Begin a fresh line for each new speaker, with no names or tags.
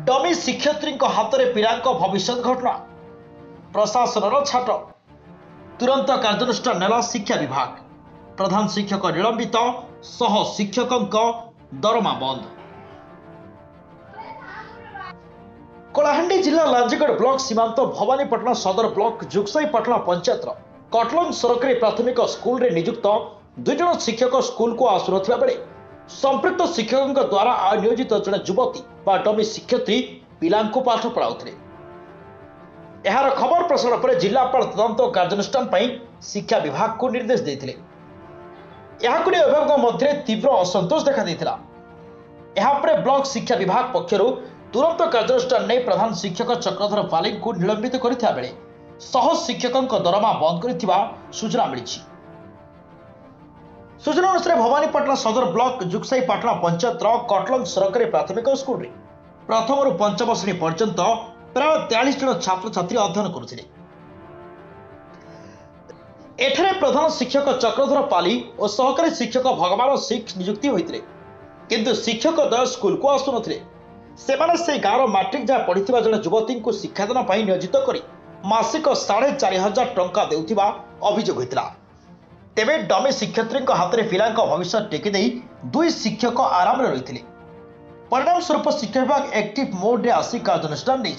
Dummy शिक्षयित्री हाथ में पिला भविष्य घटना प्रशासन छाट तुरंत कार्यानुष्ठान नेला शिक्षा विभाग प्रधान शिक्षक निलंबित सह शिक्षकों दरमा बंद। कलाहांडी जिला लांजीगढ़ ब्लॉक सीमांत भवानीपटना सदर ब्लॉक जुगसाईपाटना पंचायत कटलंग सरकारी प्राथमिक स्कूल रे नियुक्त 2 जन शिक्षक स्कूल को आसुनथिबा बेले संपृक्त शिक्षकों द्वारा अनियोजित जड़े युवती बा डमी शिक्षयित्री पिला पाठ पढ़ाउथिले। एहार खबर प्रसारण पर जिलापाल तदंत कार्यानुष्ठान पर शिक्षा विभाग को निर्देश देते अभिभावकों मध्य तीव्र असंतोष देखा ब्लॉक शिक्षा विभाग पक्षर तुरंत कार्यानुष्ठान नहीं प्रधान शिक्षक चक्रधर पाली को निलंबित करथिबा बेले सह शिक्षकों दरमा बंद करथिबा सूचना मिली। सूचना अनुसार भवानीपटना सदर ब्लॉक जुगसाईपाटना पंचायत कटलंग सरकारी प्राथमिक स्कूल रे प्रथम रु पंचम श्रेणी पर्यंत प्राय 43 जन छात्र छात्री अध्ययन करुथिले। एठारे प्रधान शिक्षक चक्रधर पाली और सहकारी शिक्षक भगवान सिंह नियुक्ति होइतिले किंतु शिक्षक दय स्कूल को आसुनथिले। सेमाने से गाँव मैट्रिक जहाँ पढ़िथिबा जने युवती को शिक्षादान पई नियोजित करी मासिक 4500 टंका देउथिबा अभियोग होइतिला। तेबे डमी शिक्षयित्री हाथ में पिला भविष्य टेकी दे 2 शिक्षक आराम रही। परिणाम स्वरूप शिक्षा विभाग एक्टिव मोड रे आसी कार्यानुष्ठान नहीं।